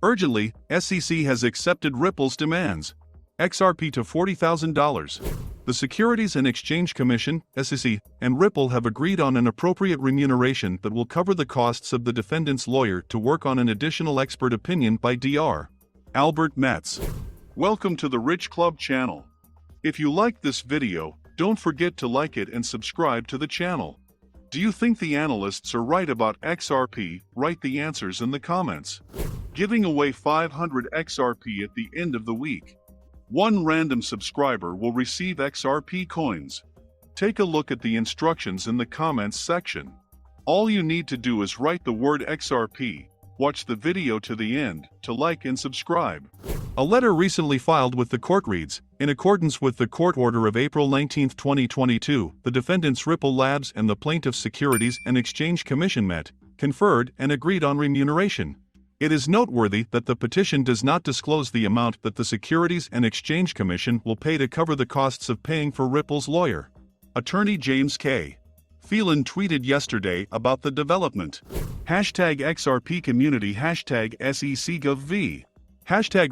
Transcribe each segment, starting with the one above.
Urgently, SEC has accepted Ripple's demands. XRP to $40,000. The Securities and Exchange Commission, SEC, and Ripple have agreed on an appropriate remuneration that will cover the costs of the defendant's lawyer to work on an additional expert opinion by Dr. Albert Metz. Welcome to the Rich Club channel. If you liked this video, don't forget to like it and subscribe to the channel. Do you think the analysts are right about XRP? Write the answers in the comments. Giving away 500 XRP at the end of the week. One random subscriber will receive XRP coins. Take a look at the instructions in the comments section. All you need to do is write the word XRP, watch the video to the end, to like and subscribe. A letter recently filed with the court reads, in accordance with the court order of April 19, 2022, the defendants Ripple Labs and the plaintiff's Securities and Exchange Commission met, conferred, and agreed on remuneration. It is noteworthy that the petition does not disclose the amount that the Securities and Exchange Commission will pay to cover the costs of paying for Ripple's lawyer. Attorney James K. Phelan tweeted yesterday about the development. #XRP community #SECGovV.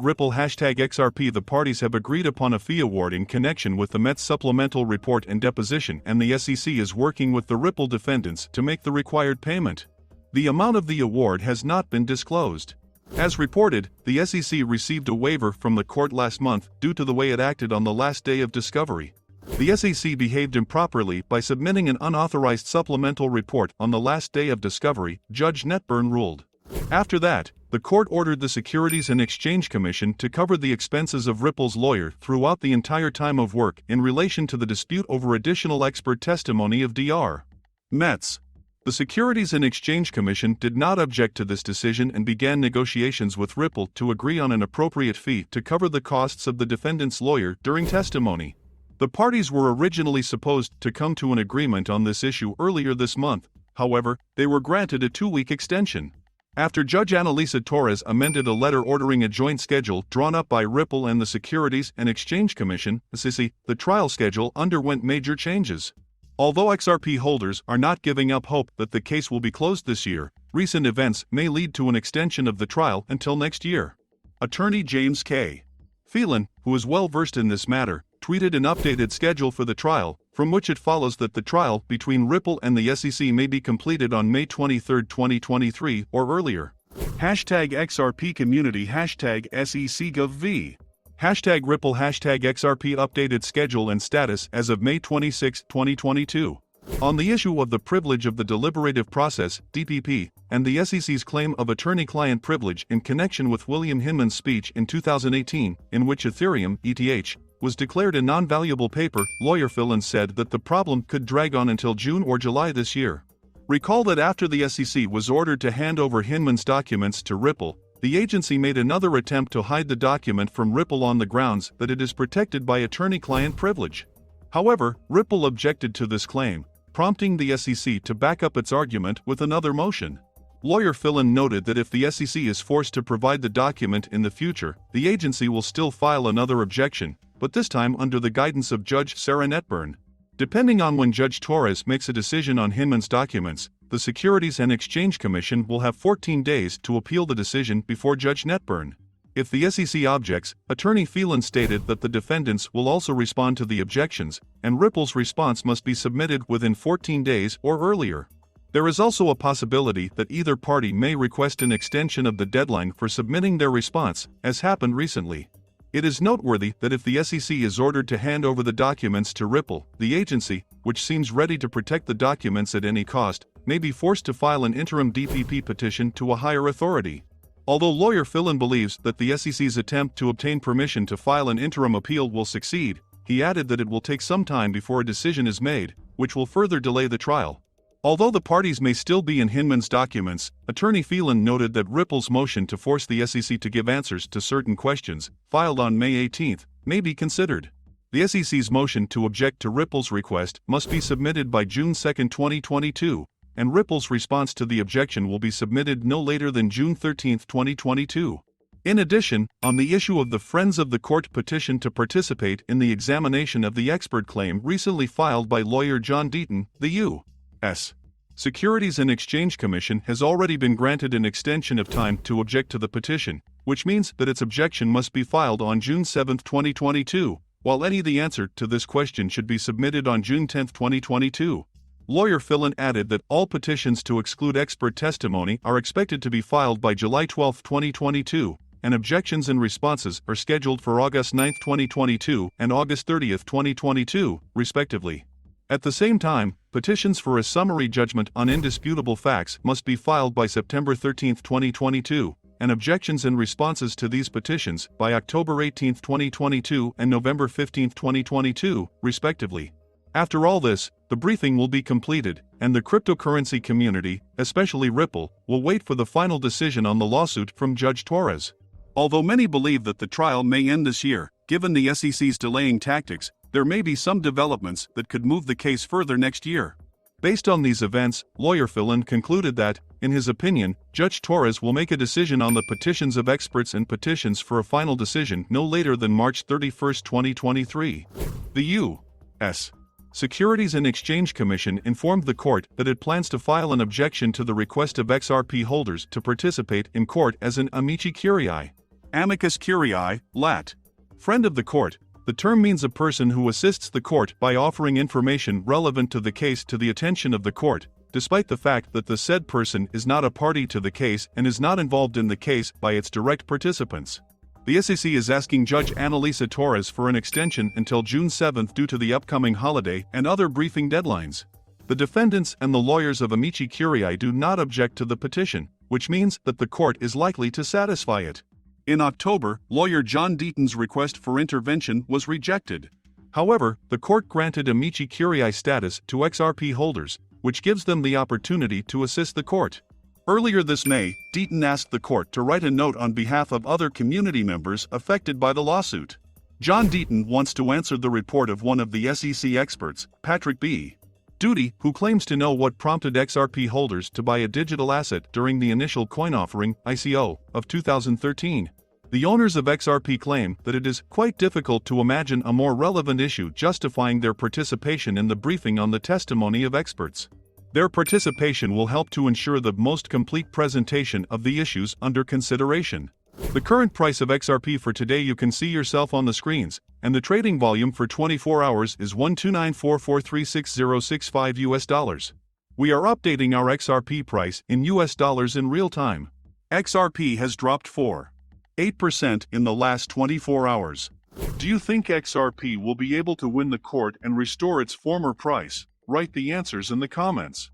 #Ripple #XRP. The parties have agreed upon a fee award in connection with the Metz supplemental report and deposition, and the SEC is working with the Ripple defendants to make the required payment. The amount of the award has not been disclosed. As reported, the SEC received a waiver from the court last month due to the way it acted on the last day of discovery. The SEC behaved improperly by submitting an unauthorized supplemental report on the last day of discovery, Judge Netburn ruled. After that, the court ordered the Securities and Exchange Commission to cover the expenses of Ripple's lawyer throughout the entire time of work in relation to the dispute over additional expert testimony of Dr. Metz. The Securities and Exchange Commission did not object to this decision and began negotiations with Ripple to agree on an appropriate fee to cover the costs of the defendant's lawyer during testimony. The parties were originally supposed to come to an agreement on this issue earlier this month. However, they were granted a 2-week extension. After Judge Annalisa Torres amended a letter ordering a joint schedule drawn up by Ripple and the Securities and Exchange Commission, SEC, the trial schedule underwent major changes. Although XRP holders are not giving up hope that the case will be closed this year, recent events may lead to an extension of the trial until next year. Attorney James K. Phelan, who is well versed in this matter, tweeted an updated schedule for the trial, from which it follows that the trial between Ripple and the SEC may be completed on May 23, 2023 or earlier. #XRP community #SECGovV. #Ripple #XRP updated schedule and status as of May 26, 2022. On the issue of the privilege of the deliberative process, DPP, and the SEC's claim of attorney-client privilege in connection with William Hinman's speech in 2018, in which Ethereum, ETH, was declared a non-valuable paper, lawyer Phelan said that the problem could drag on until June or July this year. Recall that after the SEC was ordered to hand over Hinman's documents to Ripple, the agency made another attempt to hide the document from Ripple on the grounds that it is protected by attorney-client privilege. However, Ripple objected to this claim, prompting the SEC to back up its argument with another motion. Lawyer Phelan noted that if the SEC is forced to provide the document in the future, the agency will still file another objection, but this time under the guidance of Judge Sarah Netburn. Depending on when Judge Torres makes a decision on Hinman's documents, the Securities and Exchange Commission will have 14 days to appeal the decision before Judge Netburn. If the SEC objects, Attorney Phelan stated that the defendants will also respond to the objections, and Ripple's response must be submitted within 14 days or earlier. There is also a possibility that either party may request an extension of the deadline for submitting their response, as happened recently. It is noteworthy that if the SEC is ordered to hand over the documents to Ripple, the agency, which seems ready to protect the documents at any cost, may be forced to file an interim DPP petition to a higher authority. Although lawyer Phelan believes that the SEC's attempt to obtain permission to file an interim appeal will succeed, he added that it will take some time before a decision is made, which will further delay the trial. Although the parties may still be in Hinman's documents, Attorney Phelan noted that Ripple's motion to force the SEC to give answers to certain questions, filed on May 18, may be considered. The SEC's motion to object to Ripple's request must be submitted by June 2, 2022, and Ripple's response to the objection will be submitted no later than June 13, 2022. In addition, on the issue of the Friends of the Court petition to participate in the examination of the expert claim recently filed by lawyer John Deaton, the U.S. Securities and Exchange Commission has already been granted an extension of time to object to the petition, which means that its objection must be filed on June 7, 2022, while the answer to this question should be submitted on June 10, 2022. Lawyer Phelan added that all petitions to exclude expert testimony are expected to be filed by July 12, 2022, and objections and responses are scheduled for August 9, 2022 and August 30, 2022, respectively. At the same time, petitions for a summary judgment on indisputable facts must be filed by September 13, 2022, and objections and responses to these petitions by October 18, 2022 and November 15, 2022, respectively. After all this, the briefing will be completed, and the cryptocurrency community, especially Ripple, will wait for the final decision on the lawsuit from Judge Torres. Although many believe that the trial may end this year, given the SEC's delaying tactics, there may be some developments that could move the case further next year. Based on these events, Lawyer Phelan concluded that, in his opinion, Judge Torres will make a decision on the petitions of experts and petitions for a final decision no later than March 31, 2023. The U.S. Securities and Exchange Commission informed the court that it plans to file an objection to the request of XRP holders to participate in court as an amici curiae. Amicus curiae, Lat. Friend of the court. The term means a person who assists the court by offering information relevant to the case to the attention of the court, despite the fact that the said person is not a party to the case and is not involved in the case by its direct participants. The SEC is asking Judge Analisa Torres for an extension until June 7 due to the upcoming holiday and other briefing deadlines. The defendants and the lawyers of Amici Curiae do not object to the petition, which means that the court is likely to satisfy it. In October, lawyer John Deaton's request for intervention was rejected. However, the court granted Amici Curiae status to XRP holders, which gives them the opportunity to assist the court. Earlier this May, Deaton asked the court to write a note on behalf of other community members affected by the lawsuit. John Deaton wants to answer the report of one of the SEC experts, Patrick B. Duty, who claims to know what prompted XRP holders to buy a digital asset during the initial coin offering, ICO, of 2013. The owners of XRP claim that it is quite difficult to imagine a more relevant issue justifying their participation in the briefing on the testimony of experts. Their participation will help to ensure the most complete presentation of the issues under consideration. The current price of XRP for today you can see yourself on the screens, and the trading volume for 24 hours is $12944366065 US dollars. We are updating our XRP price in US dollars in real time. XRP has dropped 4.8% in the last 24 hours. Do you think XRP will be able to win the court and restore its former price? Write the answers in the comments.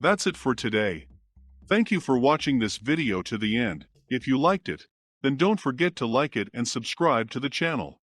That's it for today. Thank you for watching this video to the end. If you liked it, then don't forget to like it and subscribe to the channel.